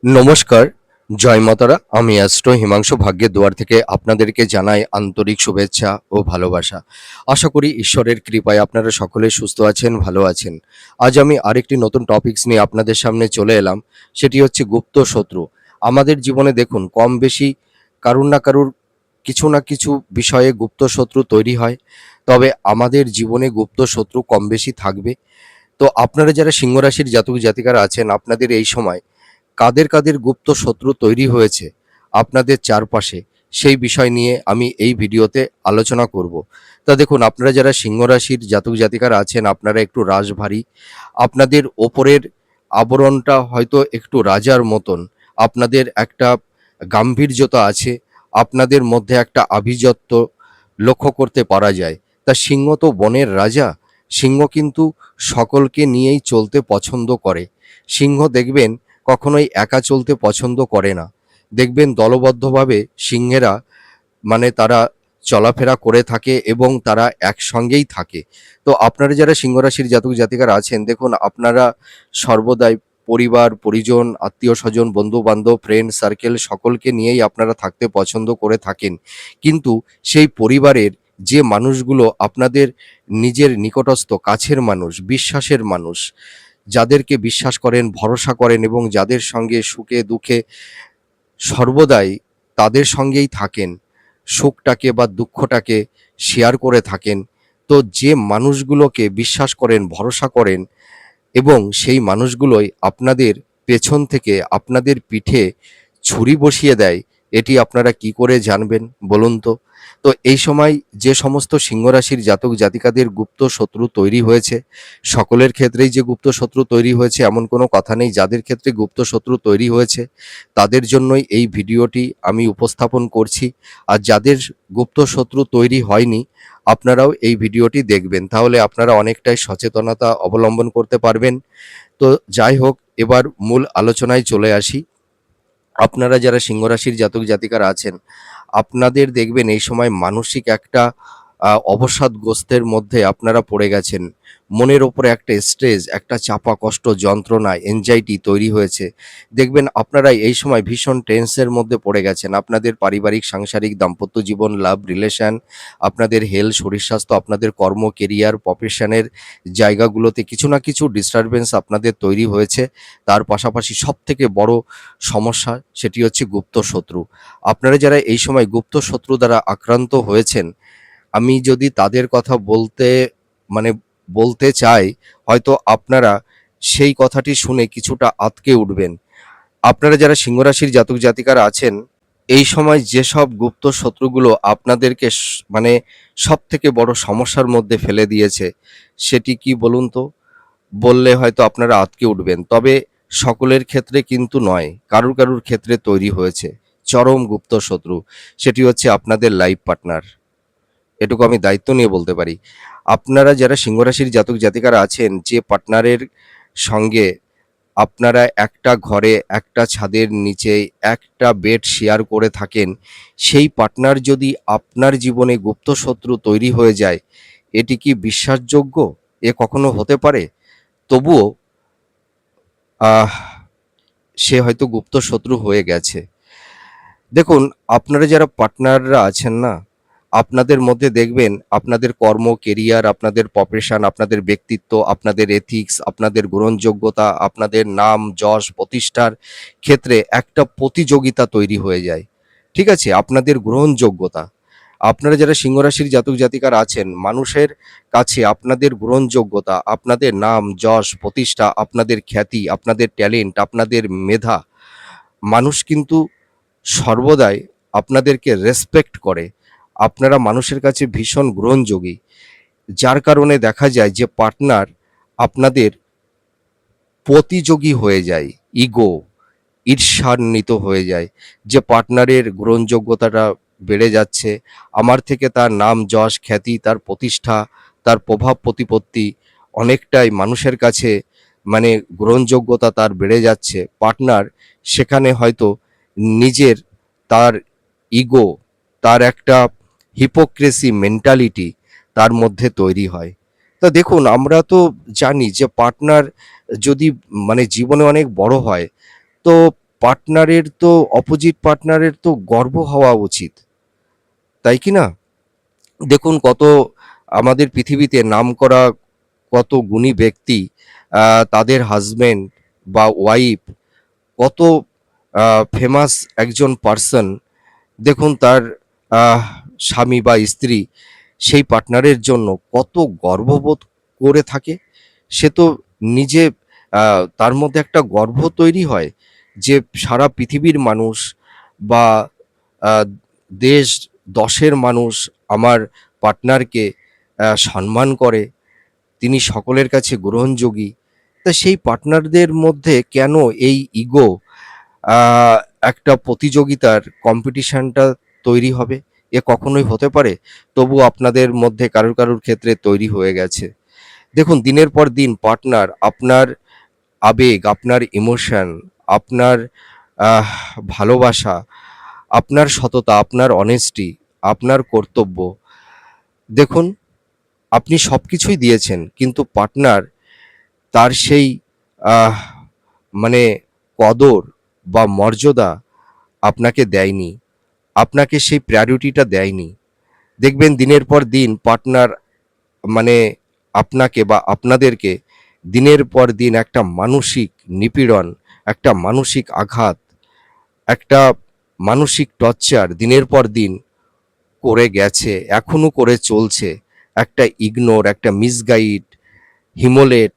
নমস্কার, জয় মাতারা। আমি অ্যাস্ট্রো হিমাংশু ভাগ্যের দুয়ার থেকে আপনাদেরকে জানাই আন্তরিক শুভেচ্ছা ও ভালোবাসা। আশা করি ঈশ্বরের কৃপায় আপনারা সকলে সুস্থ আছেন, ভালো আছেন। আজ আমি আরেকটি নতুন টপিকস নিয়ে আপনাদের সামনে চলে এলাম। সেটি হচ্ছে গুপ্ত শত্রু। আমাদের জীবনে দেখুন কম বেশি কারুর না কারুর কিছু না কিছু বিষয়ে গুপ্ত শত্রু তৈরি হয়। তবে আমাদের জীবনে গুপ্ত শত্রু কম বেশি থাকবে। তো আপনারা যারা সিংহ রাশির জাতক জাতিকারা আছেন, আপনাদের এই সময় কাদের কাদের গুপ্ত শত্রু তৈরি হয়েছে আপনাদের চারপাশে, সেই বিষয় নিয়ে আমি এই ভিডিওতে আলোচনা করব। তা দেখুন, আপনারা যারা সিংহ রাশির জাতক জাতিকারা আছেন, আপনারা একটু রাশভারী। আপনাদের ওপরের আবরণটা হয়তো একটু রাজার মতন। আপনাদের একটা গাম্ভীর্যতা আছে, আপনাদের মধ্যে একটা আভিজাত্য লক্ষ্য করতে পারা যায়। তা সিংহ তো বনের রাজা। সিংহ কিন্তু সকলকে নিয়েই চলতে পছন্দ করে। সিংহ দেখবেন কখনোই একা চলতে পছন্দ করে না। দেখবেন দলবদ্ধভাবে সিংহেরা তারা চলাফেরা করে থাকে এবং তারা একসঙ্গেই থাকে। তো আপনারা যারা সিংহ রাশির জাতক জাতিকারা আছেন, দেখুন আপনারা সর্বদাই পরিবার পরিজন, আত্মীয় স্বজন, বন্ধু বান্ধব, ফ্রেন্ড সার্কেল সকলকে নিয়েই আপনারা থাকতে পছন্দ করে থাকেন। কিন্তু সেই পরিবারের যে মানুষগুলো আপনাদের নিজের নিকটস্থ কাছের মানুষ, বিশ্বাসের মানুষ, যাদেরকে বিশ্বাস করেন, ভরসা করেন এবং যাদের সঙ্গে সুখে দুঃখে সর্বদাই তাদের সঙ্গেই থাকেন, সুখটাকে বা দুঃখটাকে শেয়ার করে থাকেন। তো যে মানুষগুলোকে বিশ্বাস করেন, ভরসা করেন এবং সেই মানুষগুলোই আপনাদের পেছন থেকে আপনাদের পিঠে ছুরি বসিয়ে দেয়, এটি আপনারা কি করে জানবেন বলুন তো? তো এই সময় যে সমস্ত সিংহ রাশির জাতক জাতিকাদের গুপ্ত শত্রু তৈরি হয়েছে, সকলের ক্ষেত্রেই যে গুপ্ত শত্রু তৈরি হয়েছে এমন কোনো কথা নেই। যাদের ক্ষেত্রে গুপ্ত শত্রু তৈরি হয়েছে তাদের জন্যই এই ভিডিওটি আমি উপস্থাপন করছি। আর যাদের গুপ্ত শত্রু তৈরি হয়নি, আপনারাও এই ভিডিওটি দেখবেন, তাহলে আপনারা অনেকটাই সচেতনতা অবলম্বন করতে পারবেন। তো যাই হোক, এবার মূল আলোচনায় চলে আসি। আপনারা যারা সিংহ রাশির জাতক জাতিকারা আছেন, আপনাদের দেখবেন এই সময় মানসিক একটা অবসাদগ্রস্তের মধ্যে আপনারা পড়ে গেছেন। মনের ওপরে একটা স্ট্রেস, একটা চাপা কষ্ট, যন্ত্রণা, এনজাইটি তৈরি হয়েছে। দেখবেন আপনারা এই সময় ভীষণ টেন্সের মধ্যে পড়ে গেছেন। আপনাদের পারিবারিক, সাংসারিক, দাম্পত্য জীবন, লাভ রিলেশন, আপনাদের হেলথ, শরীর স্বাস্থ্য, আপনাদের কর্ম, কেরিয়ার, প্রফেশনের জায়গাগুলোতে কিছু না কিছু ডিস্টারবেন্স আপনাদের তৈরি হয়েছে। তার পাশাপাশি সবথেকে বড় সমস্যা সেটি হচ্ছে গুপ্ত শত্রু। আপনারা যারা এই সময় গুপ্ত শত্রু দ্বারা আক্রান্ত হয়েছেন, আমি যদি তাদের কথা মানে বলতে চাই, হয়তো আপনারা সেই কথাটি শুনে কিছুটা আঁতকে উঠবেন। আপনারা যারা সিংহ রাশির জাতক জাতিকারা আছেন, এই সময় যেসব গুপ্ত শত্রুগুলো আপনাদেরকে সবথেকে বড় সমস্যার মধ্যে ফেলে দিয়েছে, সেটি কি বলুন তো? বললে হয়তো আপনারা আঁতকে উঠবেন। তবে সকলের ক্ষেত্রে কিন্তু নয়, কারুর কারুর ক্ষেত্রে তৈরি হয়েছে চরম গুপ্ত শত্রু। সেটি হচ্ছে আপনাদের লাইফ পার্টনার। এটুকু আমি দায়িত্ব নিয়ে বলতে পারি। আপনারা যারা সিংহ রাশির জাতক জাতিকারা আছেন, যে পার্টনারের সঙ্গে আপনারা একটা ঘরে, একটা ছাদের নিচে, একটা বেড শেয়ার করে থাকেন, সেই পার্টনার যদি আপনার জীবনে গুপ্ত শত্রু তৈরি হয়ে যায়, এটি কি বিশ্বাসযোগ্য? এ কখনো হতে পারে? তবুও আহ সে হয়তো গুপ্ত শত্রু হয়ে গেছে। দেখুন, আপনারা যারা পার্টনাররা আছেন না, আপনাদের মধ্যে দেখবেন আপনাদের কর্ম, কেরিয়ার, আপনাদের প্রফেশন, আপনাদের ব্যক্তিত্ব, আপনাদের এথিক্স, আপনাদের গ্রহণযোগ্যতা, আপনাদের নাম, যশ, প্রতিষ্ঠার ক্ষেত্রে একটা প্রতিযোগিতা তৈরি হয়ে যায়। ঠিক আছে? আপনাদের গ্রহণযোগ্যতা। আপনারা যারা সিংহ রাশির জাতক জাতিকারা আছেন, মানুষের কাছে আপনাদের গ্রহণযোগ্যতা, আপনাদের নাম, যশ, প্রতিষ্ঠা, আপনাদের খ্যাতি, আপনাদের ট্যালেন্ট, আপনাদের মেধা, মানুষ কিন্তু সর্বদাই আপনাদেরকে রেসপেক্ট করে। আপনারা মানুষের কাছে ভীষণ গ্রহণযোগী। যার কারণে দেখা যায় যে পার্টনার আপনাদের প্রতিযোগী হয়ে যায়, ইগো, ঈর্ষান্বিত হয়ে যায় যে পার্টনারের গ্রহণযোগ্যতাটা বেড়ে যাচ্ছে। আমার থেকে তার নাম, যশ, খ্যাতি, তার প্রতিষ্ঠা, তার প্রভাব প্রতিপত্তি অনেকটাই মানুষের কাছে গ্রহণযোগ্যতা তার বেড়ে যাচ্ছে। পার্টনার সেখানে হয়তো নিজের, তার ইগো, তার একটা হিপোক্রেসি মেন্টালিটি তার মধ্যে তৈরি হয়। তা দেখুন, আমরা তো জানি যে পার্টনার যদি জীবনে অনেক বড় হয়, তো পার্টনারের তো অপোজিট পার্টনারের তো গর্ব হওয়া উচিত, তাই কি না? দেখুন কত আমাদের পৃথিবীতে নামকরা কত গুণী ব্যক্তি, তাদের হাজবেন্ড বা ওয়াইফ কত ফেমাস একজন পার্সন, দেখুন তার আহ, স্বামী বা স্ত্রী সেই পার্টনারের জন্য কত গর্ববোধ করে থাকে। সে তো নিজে তার মধ্যে একটা গর্ব তৈরি হয় যে সারা পৃথিবীর মানুষ বা আহ, দেশ দশের মানুষ আমার পার্টনারকে সম্মান করে, তিনি সকলের কাছে গ্রহণযোগী। তা সেই পার্টনারদের মধ্যে কেন এই ইগো, আহ, একটা প্রতিযোগিতার কম্পিটিশনটা তৈরি হবে? এ কখনোই হতে পারে? তবু আপনাদের মধ্যে কারুর কারুর ক্ষেত্রে তৈরি হয়ে গেছে। দেখুন দিনের পর দিন পার্টনার আপনার আবেগ, আপনার ইমোশন, আপনার আহ, ভালোবাসা, আপনার সততা, আপনার অনেস্টি, আপনার কর্তব্য, দেখুন আপনি সব কিছুই দিয়েছেন কিন্তু পার্টনার তার সেই আহ, মানে কদর বা মর্যাদা আপনাকে দেয়নি, আপনাকে সেই প্রায়োরিটিটা দেয়নি। দেখবেন দিনের পর দিন পার্টনার মানে আপনাকে বা আপনাদেরকে দিনের পর দিন একটা মানসিক নিপীড়ন, একটা মানসিক আঘাত, একটা মানসিক টর্চার দিনের পর দিন করে গেছে, এখনো করে চলছে। একটা ইগনোর, একটা মিসগাইড, হিমোলেট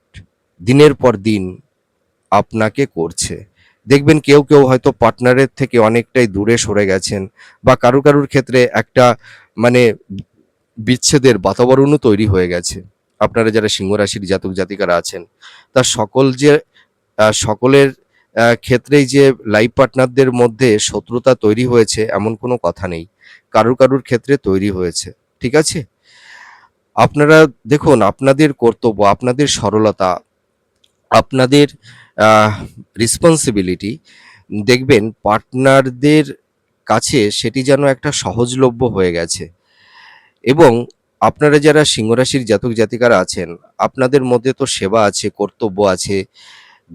দিনের পর দিন আপনাকে করছে। দেখবেন কেউ কেউ হয়তো পার্টনারের থেকে অনেকটাই দূরে সরে গেছেন, বা কারুর কারুর ক্ষেত্রে একটা মানে বিচ্ছেদের বাতাবরণও তৈরি হয়ে গেছে। আপনারা যারা সিংহ রাশির জাতক জাতিকারা আছেন, তার সকলের ক্ষেত্রেই যে লাইফ পার্টনারদের মধ্যে শত্রুতা তৈরি হয়েছে এমন কোনো কথা নেই। কারুর কারুর ক্ষেত্রে তৈরি হয়েছে। ঠিক আছে? আপনারা দেখুন আপনাদের কর্তব্য, আপনাদের সরলতা, আপনাদের রেসপন্সিবিলিটি, দেখবেন পার্টনারদের কাছে সেটি যেন একটা সহজলভ্য হয়ে গেছে। এবং আপনারা যারা সিংহ রাশির জাতক জাতিকারা আছেন, আপনাদের মধ্যে তো সেবা আছে, কর্তব্য আছে,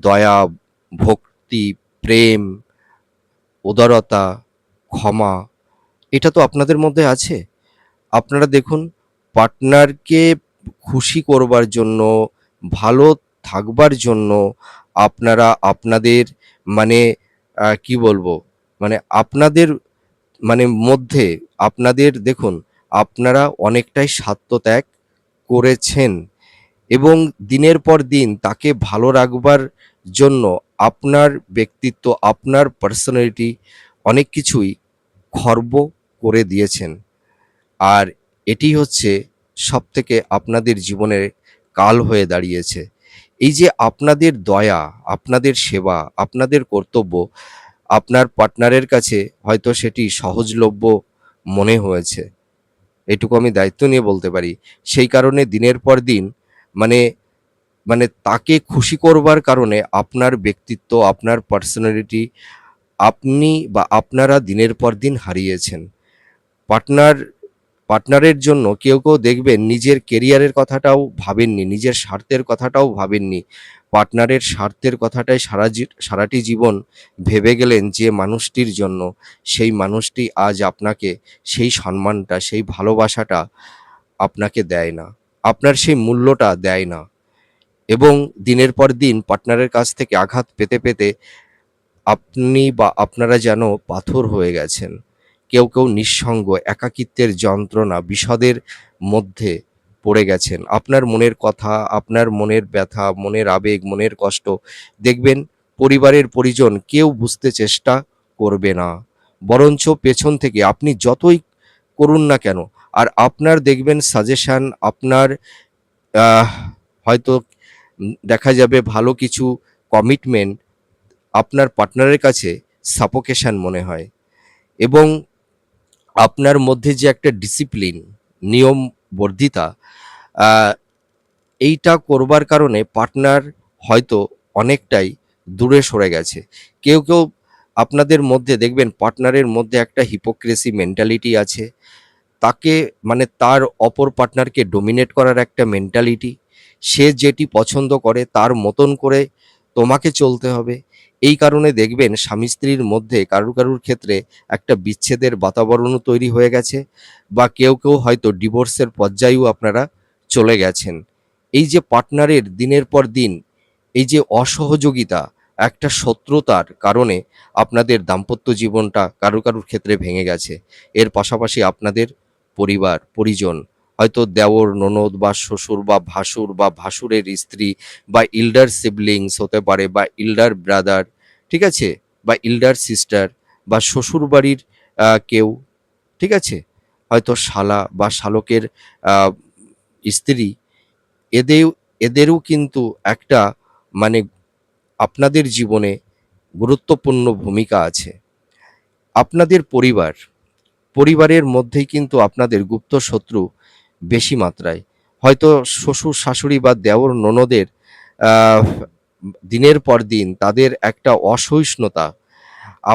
দয়া, ভক্তি, প্রেম, উদারতা, ক্ষমা, এটা তো আপনাদের মধ্যে আছে। আপনারা দেখুন পার্টনারকে খুশি করবার জন্য, ভালো থাকবার জন্য আপনারা আপনাদের মানে কি বলবো, মানে আপনাদের মধ্যে আপনাদের দেখুন আপনারা অনেকটাই স্বার্থত্যাগ করেছেন, এবং দিনের পর দিন তাকে ভালো রাখবার জন্য আপনার ব্যক্তিত্ব, আপনার পার্সোনালিটি অনেক কিছুই খর্ব করে দিয়েছেন। আর এটি হচ্ছে সবথেকে আপনাদের জীবনের কাল হয়ে দাঁড়িয়েছে। এই যে আপনাদের দয়া, আপনাদের সেবা, আপনাদের কর্তব্য আপনার পার্টনারের কাছে হয়তো সেটি সহজলভ্য মনে হয়েছে। এটুকু আমি দায়িত্ব নিয়ে বলতে পারি। সেই কারণে দিনের পর দিন মানে তাকে খুশি করবার কারণে আপনার ব্যক্তিত্ব, আপনার পার্সোনালিটি আপনি বা আপনারা দিনের পর দিন হারিয়েছেন। পার্টনার পার্টনারের জন্য কেউ কেউ দেখবেন নিজের কেরিয়ারের কথাটাও ভাবেননি, নিজের স্বার্থের কথাটাও ভাবেননি। পার্টনারের স্বার্থের কথাটাই সারাটি জীবন ভেবে গেলেন যে মানুষটির জন্য, সেই মানুষটি আজ আপনাকে সেই সম্মানটা, সেই ভালোবাসাটা আপনাকে দেয় না। আপনার সেই মূল্যটা দেয় না। এবং দিনের পর দিন পার্টনারের কাছ থেকে আঘাত পেতে পেতে আপনি বা আপনারা যেন পাথর হয়ে গেছেন। কেউ কেউ নিঃসঙ্গ, একাকিত্বের যন্ত্রণা, বিষাদের মধ্যে পড়ে গেছেন। আপনার মনের কথা, আপনার মনের ব্যথা, মনের আবেগ, মনের কষ্ট দেখবেন পরিবারের পরিজন কেউ বুঝতে চেষ্টা করবে না। বরঞ্চ পেছন থেকে আপনি যতই করুন না কেন, আর আপনার দেখবেন সাজেশন, আপনার আহ হয়তো দেখা যাবে ভালো কিছু কমিটমেন্ট আপনার পার্টনারের কাছে সাফোকেশন মনে হয়। এবং আপনার মধ্যে যে একটা ডিসিপ্লিন, নিয়ম বর্ধিতা, আহ, এইটা করবার কারণে পার্টনার হয়তো অনেকটাই দূরে সরে গেছে। কেউ কেউ আপনাদের মধ্যে দেখবেন পার্টনারের মধ্যে একটা হিপোক্রেসি মেন্টালিটি আছে। তাকে তার অপর পার্টনারকে ডমিনেট করার একটা মেন্টালিটি, সে যেটি পছন্দ করে তার মতন করে তোমাকে চলতে হবে, এই কারণে দেখবেন স্বামী স্ত্রীর মধ্যে কারুর কারুর ক্ষেত্রে একটা বিচ্ছেদের বাতাবরণও তৈরি হয়ে গেছে, বা কেউ কেউ হয়তো ডিভোর্সের পর্যায়েও আপনারা চলে গেছেন। এই যে পার্টনারের দিনের পর দিন এই যে অসহযোগিতা, একটা শত্রুতার কারণে আপনাদের দাম্পত্য জীবনটা কারুর কারুর ক্ষেত্রে ভেঙে গেছে। এর পাশাপাশি আপনাদের পরিবার পরিজন, হয়তো দেওর ননদ বা শ্বশুর বা ভাসুর বা ভাসুরের স্ত্রী বা ইল্ডার সিবলিংস হতে পারে, বা ইল্ডার ব্রাদার, ঠিক আছে, বা ইল্ডার সিস্টার, বা শ্বশুর বাড়ির কেউ, ঠিক আছে, হয়তো শালা বা শালকের আহ, স্ত্রী, এদের এদেরও কিন্তু একটা মানে আপনাদের জীবনে গুরুত্বপূর্ণ ভূমিকা আছে। আপনাদের পরিবারের মধ্যেই কিন্তু আপনাদের গুপ্ত শত্রু বেশি মাত্রায়, হয়তো শ্বশুর শাশুড়ি বা দেওর ননদের আহ, দিনের পর দিন তাদের একটা অসহিষ্ণুতা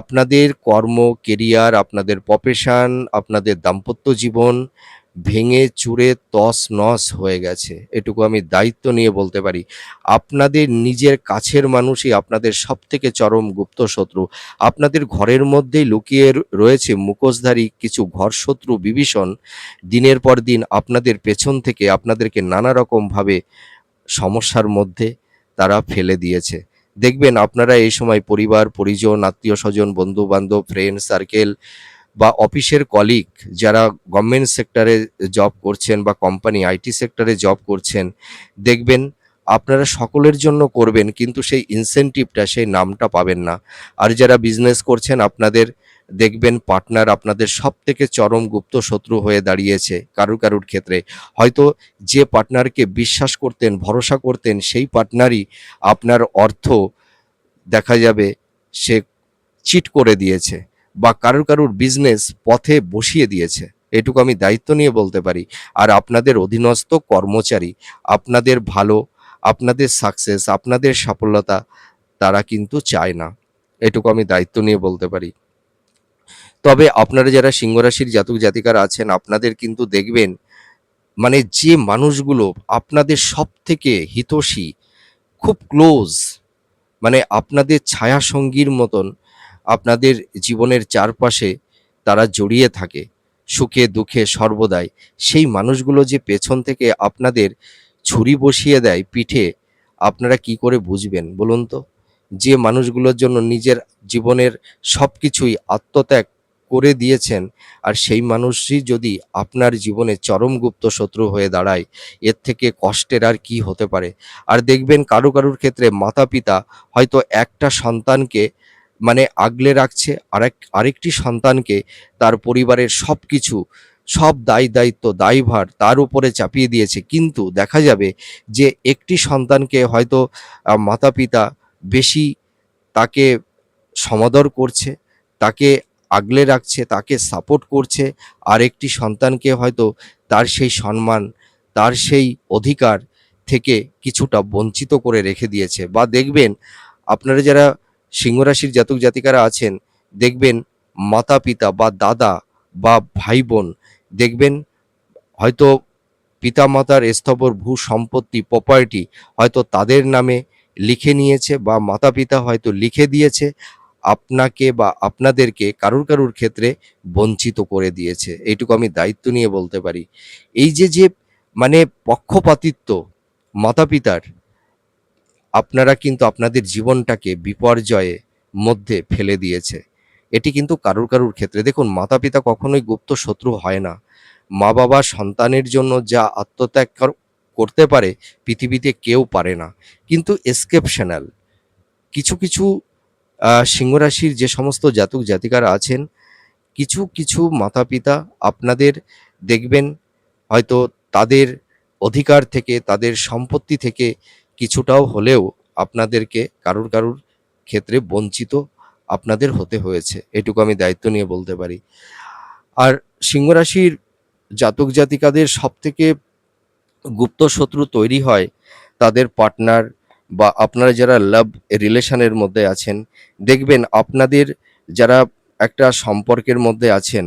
আপনাদের কর্ম, কেরিয়ার, আপনাদের প্রফেশন, আপনাদের দাম্পত্য জীবন ভেঙে চুরে তছনছ হয়ে গেছে। এটুকু আমি দায়িত্ব নিয়ে বলতে পারি। আপনাদের নিজের কাছের মানুষই আপনাদের সবথেকে চরম গুপ্ত শত্রু। আপনাদের ঘরের মধ্যেই লুকিয়ে রয়েছে মুখোশধারী কিছু ঘরশত্রু বিভীষণ, দিনের পর দিন আপনাদের পেছন থেকে আপনাদেরকে নানা রকমভাবে সমস্যার মধ্যে তারা ফেলে দিয়েছে। দেখবেন আপনারা এই সময় পরিবার, পরিজন, আত্মীয়স্বজন, বন্ধু-বান্ধব, ফ্রেন্ড সার্কেল বা অফিসের কলিগ যারা গভর্নমেন্ট সেক্টরে জব করছেন বা কোম্পানি আইটি সেক্টরে জব করছেন, দেখবেন আপনারা সকলের জন্য করবেন কিন্তু সেই ইনসেনটিভটা, সেই নামটা পাবেন না। আর যারা বিজনেস করছেন আপনাদের দেখবেন পার্টনার আপনাদের সবথেকে চরম গুপ্ত শত্রু হয়ে দাঁড়িয়েছে কারুর কারুর ক্ষেত্রে। হয়তো যে পার্টনারকে বিশ্বাস করতেন, ভরসা করতেন, সেই পার্টনারই আপনার অর্থ দেখা যাবে সে চিট করে দিয়েছে, বা কারুর কারুর বিজনেস পথে বসিয়ে দিয়েছে। এটুকু আমি দায়িত্ব নিয়ে বলতে পারি। আর আপনাদের অধীনস্থ কর্মচারী আপনাদের ভালো, আপনাদের সাকসেস, আপনাদের সফলতা তারা কিন্তু চায় না। এটুকু আমি দায়িত্ব নিয়ে বলতে পারি। তবে আপনারা যারা সিংহ রাশির জাতক জাতিকারা আছেন আপনাদের কিন্তু দেখবেন মানে যে মানুষগুলো আপনাদের সবথেকে হিতৈষী, খুব ক্লোজ, মানে আপনাদের ছায়াসঙ্গীর মতন আপনাদের জীবনের চারপাশে তারা জড়িয়ে থাকে সুখে দুঃখে সর্বদাই, সেই মানুষগুলো যে পেছন থেকে আপনাদের ছুরি বসিয়ে দেয় পিঠে, আপনারা কি করে বুঝবেন বলুন তো? যে মানুষগুলোর জন্য নিজের জীবনের সব কিছুই আত্মত্যাগ করে দিয়েছেন, আর সেই মানুষই যদি আপনার জীবনে চরম গুপ্ত শত্রু হয়ে দাঁড়ায়, এর থেকে কষ্টের আর কি হতে পারে? আর দেখবেন কারো কারোর ক্ষেত্রে মাতা পিতা হয়তো একটা সন্তানকে মানে আগলে রাখছে, আরেকটি সন্তানকে তার পরিবারের সবকিছু, সব দায়িত্ব দায়ভার তার উপরে চাপিয়ে দিয়েছে, কিন্তু দেখা যাবে যে একটি সন্তানকে হয়তো মাতা পিতা বেশি তাকে সমাদর করছে, তাকে আগলে রাখছে, তাকে সাপোর্ট করছে, আর একটি সন্তানকে হয়তো তার সেই সম্মান, তার সেই অধিকার থেকে কিছুটা বঞ্চিত করে রেখে দিয়েছে। বা দেখবেন আপনারা যারা সিংহ রাশির জাতক জাতিকারা আছেন, দেখবেন মাতা পিতা বা দাদা বা ভাই বোন, দেখবেন হয়তো পিতামাতার স্থাবর ভূ সম্পত্তি প্রপার্টি হয়তো তাদের নামে লিখে নিয়েছে, বা মাতা পিতা হয়তো লিখে দিয়েছে, আপনাকে বা আপনাদেরকে কারুর কারুর ক্ষেত্রে বঞ্চিত করে দিয়েছে। এইটুকু আমি দায়িত্ব নিয়ে বলতে পারি। এই যে মানে পক্ষপাতিত্ব মাতা পিতার, আপনারা কিন্তু আপনাদের জীবনটাকে বিপর্যয়ের মধ্যে ফেলে দিয়েছে। এটি কিন্তু কারুর কারুর ক্ষেত্রে দেখুন, মাতা পিতা কখনোই গুপ্ত শত্রু হয় না। মা বাবা সন্তানের জন্য যা আত্মত্যাগ করতে পারে পৃথিবীতে কেউ পারে না। কিন্তু এক্সেপশনাল কিছু কিছু সিংহ রাশির যে সমস্ত জাতক জাতিকারা আছেন, কিছু কিছু মাতা পিতা আপনাদের দেখবেন হয়তো তাদের অধিকার থেকে, তাদের সম্পত্তি থেকে কিছুটাও হলেও আপনাদেরকে কারুর কারুর ক্ষেত্রে বঞ্চিত আপনাদের হতে হয়েছে। এটুকু আমি দায়িত্ব নিয়ে বলতে পারি। আর সিংহ রাশির জাতক জাতিকাদের সবথেকে গুপ্ত শত্রু তৈরি হয় তাদের পার্টনার, বা আপনারা যারা লাভ রিলেশনের মধ্যে আছেন, দেখবেন আপনাদের যারা একটা সম্পর্কের মধ্যে আছেন,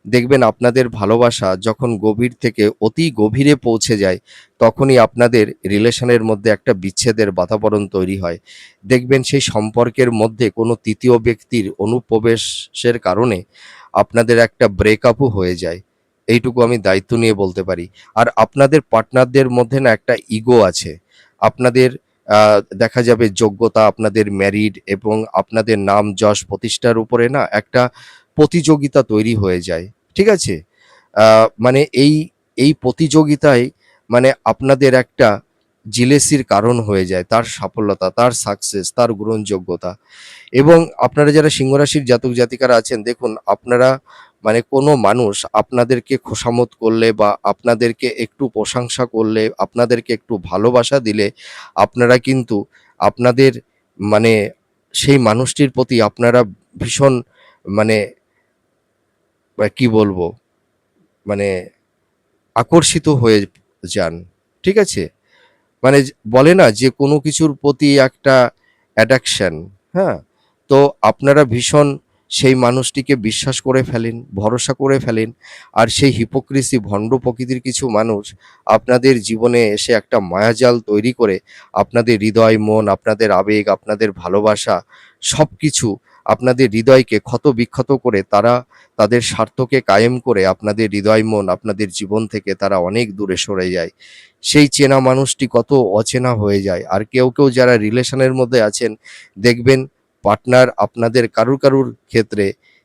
দেখবেন আপনাদের ভালোবাসা যখন গভীর থেকে অতি গভীরে পৌঁছে যায়, তখনই আপনাদের রিলেশনের মধ্যে একটা বিচ্ছেদের বাতাবরণ তৈরি হয়। দেখবেন সেই সম্পর্কের মধ্যে কোনো তৃতীয় ব্যক্তির অনুপ্রবেশের কারণে আপনাদের একটা ব্রেকআপও হয়ে যায়। এইটুকু আমি দায়িত্ব নিয়ে বলতে পারি। আর আপনাদের পার্টনারদের মধ্যে না একটা ইগো আছে। আপনাদের দেখা যাবে যোগ্যতা, আপনাদের মেরিট এবং আপনাদের নাম যশ প্রতিষ্ঠার উপরে না একটা প্রতিযোগিতা তৈরি হয়ে যায়। ঠিক আছে? মানে এই প্রতিযোগিতায় মানে আপনাদের একটা জেলেসির কারণ হয়ে যায়। তার সাফল্যতা, তার সাকসেস, তার গ্রহণযোগ্যতা। এবং আপনারা যারা সিংহ রাশির জাতক জাতিকারা আছেন, দেখুন আপনারা মানে কোনো মানুষ আপনাদেরকে খোসামত করলে বা আপনাদেরকে একটু প্রশংসা করলে, আপনাদেরকে একটু ভালোবাসা দিলে, আপনারা কিন্তু আপনাদের মানে সেই মানুষটির প্রতি আপনারা ভীষণ মানে কি বলবো? মানে আকর্ষিত হয়ে যান। ঠিক আছে? মানে বলে না যে কোনো কিছুর প্রতি একটা অ্যাডাকশন, হ্যাঁ? তো আপনারা ভীষণ সেই মানুষটিকে বিশ্বাস করে ফেলেন, ভরসা করে ফেলেন। আর সেই হিপোক্রিসি ভণ্ড প্রকৃতির কিছু মানুষ আপনাদের জীবনে এসে একটা মায়াজাল তৈরি করে আপনাদের হৃদয়, মন, আপনাদের আবেগ, আপনাদের ভালোবাসা সবকিছু আপনাদের হৃদয়কে ক্ষত-বিক্ষত করে তারা তাদের স্বার্থকে কায়েম করে আপনাদের হৃদয়, মন, আপনাদের জীবন থেকে তারা অনেক দূরে সরে যায়। সেই চেনা মানুষটি কত অচেনা হয়ে যায়। আর কেউ যারা রিলেশনের মধ্যে আছেন, দেখবেন পার্টনার আপনাদের কারুর ক্ষেত্রে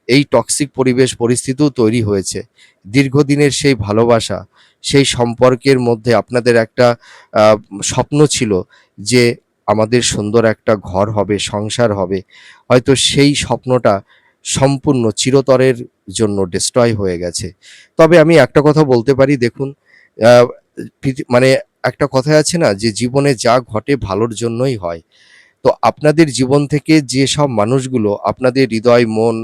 এই টক্সিক পরিবেশ পরিস্থিতিও তৈরি হয়েছে। দীর্ঘদিনের সেই ভালোবাসা, সেই সম্পর্কের মধ্যে আপনাদের একটা আ স্বপ্ন ছিল যে আমাদের সুন্দর একটা ঘর হবে, সংসার হবে। হয়তো সেই স্বপ্নটা সম্পূর্ণ চিরতরের জন্য ডেস্ট্রয় হয়ে গেছে। তবে আমি একটা কথা বলতে পারি, দেখুন আ মানে একটা কথায় আছে না যে জীবনে যা ঘটে ভালোর জন্যই হয়। তো আপনাদের জীবন থেকে যেসব মানুষগুলো আপনাদের হৃদয়, মন,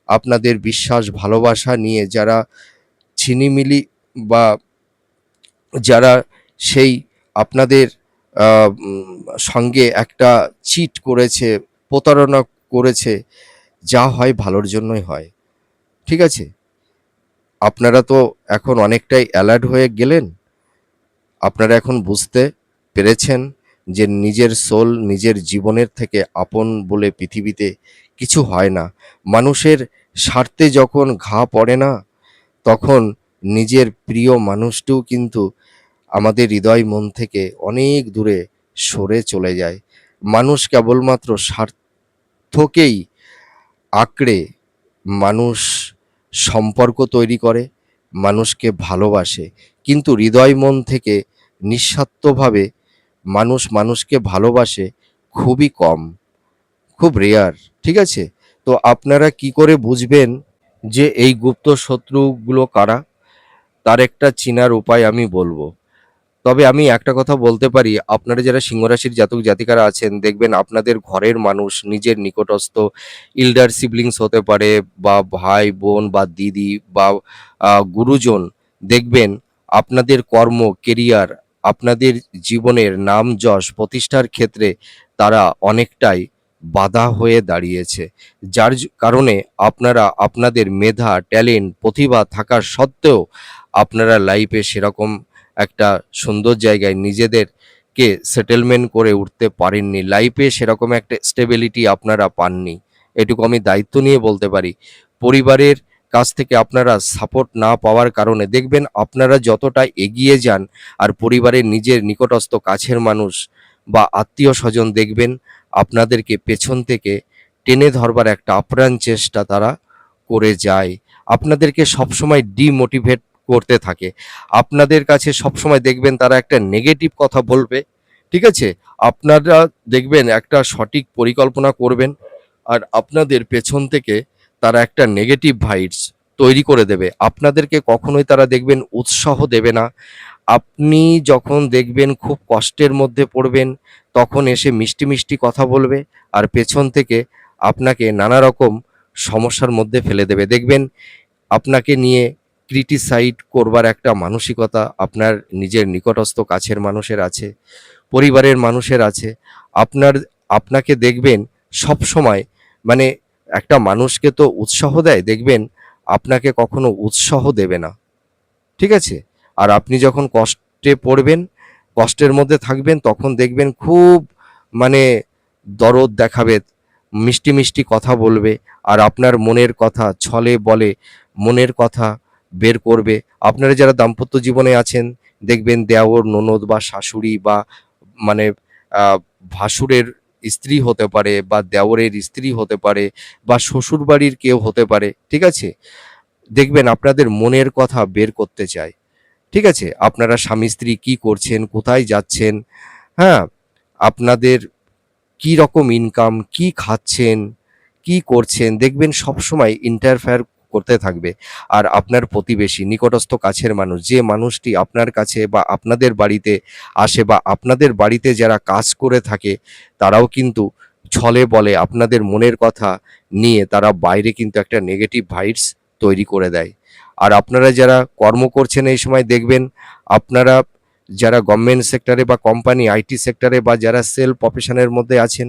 আপনাদের বিশ্বাস, ভালোবাসা নিয়ে যারা ছিনিমিনি বা যারা সেই আপনাদের আ উম সঙ্গে একটা চিট করেছে, প্রতারণা করেছে, যা হয় ভালোর জন্যই হয়। ঠিক আছে? আপনারা তো এখন অনেকটাই অ্যালার্ট হয়ে গেলেন। আপনারা এখন বুঝতে পেরেছেন যে নিজের সোল, নিজের জীবনের থেকে আপন বলে পৃথিবীতে কিছু হয় না। মানুষের স্বার্থে যখন ঘা পড়ে না, তখন নিজের প্রিয় মানুষটিও কিন্তু আমাদের হৃদয় মন থেকে অনেক দূরে সরে চলে যায়। মানুষ কেবলমাত্র স্বার্থকেই আঁকড়ে মানুষ সম্পর্ক তৈরি করে, মানুষকে ভালোবাসে। কিন্তু হৃদয় মন থেকে নিঃস্বার্থভাবে মানুষ মানুষকে ভালোবাসে খুবই কম, খুব রেয়ার। ঠিক আছে? তো আপনারা কি করে বুঝবেন যে এই গুপ্ত শত্রুগুলো কারা? তার একটা চিনার উপায় আমি বলব। তবে আমি একটা কথা বলতে পারি, আপনারা যারা সিংহ রাশির জাতক জাতিকারা আছেন, দেখবেন আপনাদের ঘরের মানুষ, নিজের নিকটস্থ এল্ডার সিবলিংস হতে পারে বা ভাই, বোন বা দিদি বা গুরুজন, দেখবেন আপনাদের কর্ম, কেরিয়ার, আপনাদের জীবনের নাম যশ প্রতিষ্ঠার ক্ষেত্রে তারা অনেকটাই বাধা হয়ে দাঁড়িয়েছে। যার কারণে আপনারা আপনাদের মেধা, ট্যালেন্ট, প্রতিভা থাকা সত্ত্বেও আপনারা লাইফে সেরকম একটা সুন্দর জায়গায় নিজেদেরকে সেটেলমেন্ট করে উঠতে পারেননি। লাইফে সেরকম একটা স্টেবিলিটি আপনারা পাননি। এটুকু আমি দায়িত্ব নিয়ে বলতে পারি। পরিবারের কাছ থেকে আপনারা সাপোর্ট না পাওয়ার কারণে দেখবেন আপনারা যতটা এগিয়ে যান আর পরিবারের নিজের নিকটস্থ কাছের মানুষ বা আত্মীয়স্বজন দেখবেন আপনাদেরকে পেছন থেকে টেনে ধরবার একটা আপ্রাণ চেষ্টা তারা করে যায়। আপনাদেরকে সবসময় ডিমোটিভেট করতে থাকে। আপনাদের কাছে সবসময় দেখবেন তারা একটা নেগেটিভ কথা বলবে। ঠিক আছে? আপনারা দেখবেন একটা সঠিক পরিকল্পনা করবেন। আর আপনাদের পেছন থেকে তারা একটা নেগেটিভ ভাইবস তৈরি করে দেবে। আপনাদেরকে কখনোই তারা দেখবেন উৎসাহ দেবে না। আপনি যখন দেখবেন খুব কষ্টের মধ্যে পড়বেন, তখন এসে মিষ্টি কথা বলবে। আর পেছন থেকে আপনাকে নানা রকম সমস্যার মধ্যে ফেলে দেবে। দেখবেন আপনাকে নিয়ে ক্রিটিসাইড করবার একটা মানসিকতা আপনার নিজের নিকটস্থ কাছের মানুষের আছে, পরিবারের মানুষের আছে। আপনার আপনাকে দেখবেন সবসময় মানে একটা মানুষকে তো উৎসাহ দেয়, দেখবেন আপনাকে কখনো উৎসাহ দেবে না, ঠিক আছে? আর আপনি যখন কষ্টে পড়বেন, কষ্টের মধ্যে থাকবেন, তখন দেখবেন খুব মানে দরদ দেখাবে, মিষ্টি মিষ্টি কথা বলবে, আর আপনার মনের কথা ছলে বলে মনের কথা বের করবে। আপনারা যারা দাম্পত্য জীবনে আছেন, দেখবেন দেওর, ননদ বা শাশুড়ি বা মানে ভাসুরের স্ত্রী হতে পারে বা দেওরের স্ত্রী হতে পারে বা শ্বশুরবাড়ির কেউ হতে পারে, ঠিক আছে? দেখবেন আপনাদের মনের কথা বের করতে চায়, ঠিক আছে? আপনারা স্বামী-স্ত্রী কি করছেন, কোথায় যাচ্ছেন, হ্যাঁ? আপনাদের কি রকম ইনকাম, কি খাচ্ছেন, কি করছেন, দেখবেন সবসময় ইন্টারফেয়ার করতে থাকবে। আর আপনার প্রতিবেশী, নিকটস্থ কাছের মানুষ, যে মানুষটি আপনার কাছে বা আপনাদের বাড়িতে আসে বা আপনাদের বাড়িতে যারা কাজ করে থাকে, তারাও কিন্তু ছলে বলে আপনাদের মনের কথা নিয়ে তারা বাইরে কিন্তু একটা নেগেটিভ ভাইবস তৈরি করে দেয়। আর আপনারা যারা কর্ম করছেন এই সময় দেখবেন, আপনারা যারা গভর্নমেন্ট সেক্টরে বা কোম্পানি, আইটি সেক্টরে বা যারা সেল প্রফেশনের মধ্যে আছেন,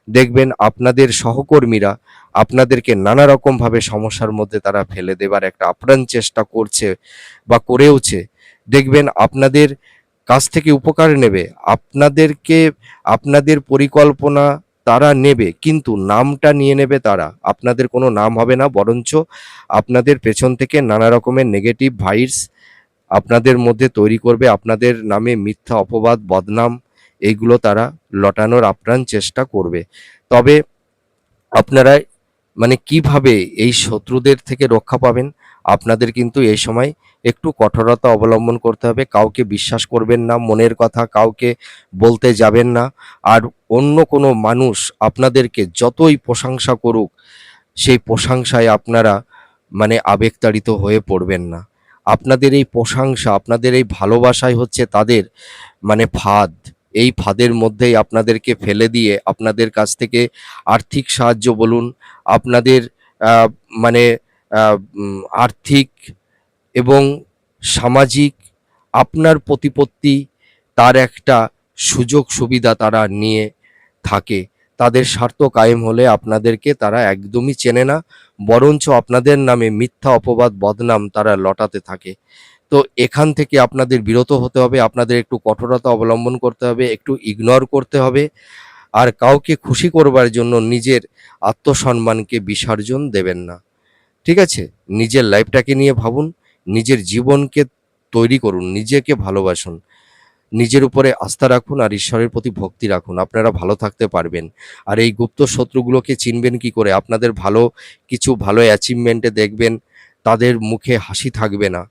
দেখবেন আপনাদের সহকর্মীরা আপনাদেরকে নানা রকমভাবে সমস্যার মধ্যে তারা ফেলে দেবার একটা আপ্রাণ চেষ্টা করছে বা করেওছে। দেখবেন আপনাদের কাছ থেকে উপকার নেবে, আপনাদেরকে, আপনাদের পরিকল্পনা তারা নেবে, কিন্তু নামটা নিয়ে নেবে তারা। আপনাদের কোনো নাম হবে না, বরঞ্চ আপনাদের পেছন থেকে নানা রকমের নেগেটিভ ভাইবস আপনাদের মধ্যে তৈরি করবে, আপনাদের নামে মিথ্যা অপবাদ, বদনাম এইগুলো তারা লটানোর আপ্রাণ চেষ্টা করবে। তবে আপনারা কিভাবে এই শত্রুদের থেকে রক্ষা পাবেন? আপনাদের কিন্তু এই সময় একটু কঠোরতা অবলম্বন করতে হবে। কাউকে বিশ্বাস করবেন না, মনের কথা কাউকে বলতে যাবেন না। আর অন্য কোনো মানুষ আপনাদেরকে যতই প্রশংসা করুক, সেই প্রশংসায় আপনারা আবেগতাড়িত হয়ে পড়বেন না। আপনাদের এই প্রশংসা, আপনাদের এই ভালোবাসাই হচ্ছে তাদের ফাঁদ। এই ফাঁদের মধ্যেই আপনাদেরকে ফেলে দিয়ে আপনাদের কাছ থেকে আর্থিক সাহায্য বলুন, আপনাদের আ মানে আ আর্থিক এবং সামাজিক আপনার প্রতিপত্তি, তার একটা সুযোগ সুবিধা তারা নিয়ে থাকে। তাদের স্বার্থ কায়েম হলে আপনাদেরকে তারা একদমই চেনে না, বরঞ্চ আপনাদের নামে মিথ্যা অপবাদ, বদনাম তারা লটাতে থাকে। তো এখান থেকে আপনাদের বিরত হতে হবে, আপনাদের একটু কঠোরতা অবলম্বন করতে হবে, একটু ইগনোর করতে হবে। আর কাউকে খুশি করবার জন্য নিজের আত্মসম্মানকে বিসর্জন দেবেন না। ঠিক আছে? নিজের লাইফটাকে নিয়ে ভাবুন, নিজের জীবনকে তৈরি করুন, নিজেকে ভালোবাসুন। নিজের উপরে আস্থা রাখুন আর ঈশ্বরের প্রতি ভক্তি রাখুন। আপনারা ভালো থাকতে পারবেন। আর এই গুপ্ত শত্রুগুলোকে চিনবেন কি করে? আপনাদের ভালো অ্যাচিভমেন্টে দেখবেন তাদের মুখে হাসি থাকবে না।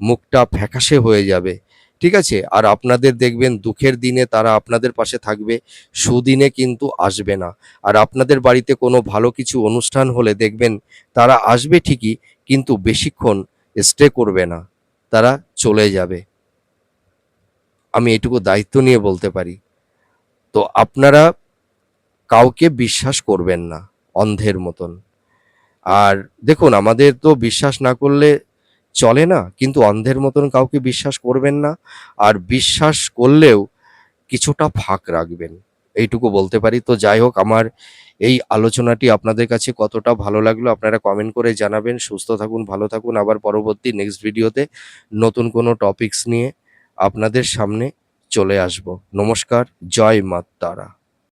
মুখটা ফ্যাকাশে হয়ে যাবে। ঠিক আছে? আর আপনাদের দেখবেন দুঃখের দিনে তারা আপনাদের পাশে থাকবে, সুদিনে কিন্তু আসবে না। আর আপনাদের বাড়িতে কোনো ভালো কিছু অনুষ্ঠান হলে দেখবেন তারা আসবে ঠিকই, কিন্তু বেশিক্ষণ স্টে করবে না। তারা চলে যাবে। আমি এটুকু দায়িত্ব নিয়ে বলতে পারি। তো আপনারা কাউকে বিশ্বাস করবেন না অন্ধের মতন। আর দেখুন, আমাদের তো বিশ্বাস না করলে চলে না, কিন্তু অন্ধের মতন কাউকে বিশ্বাস করবেন না। আর বিশ্বাস করলেও কিছুটা ফাঁক রাখবেন। এইটুকু বলতে পারি। তো যাই হোক, আমার এই আলোচনাটি আপনাদের কাছে কতটা ভালো লাগলো আপনারা কমেন্ট করে জানাবেন। সুস্থ থাকুন, ভালো থাকুন। আবার পরবর্তী নেক্সট ভিডিওতে নতুন কোনো টপিকস নিয়ে আপনাদের সামনে চলে আসবো। নমস্কার। জয় মা তারা।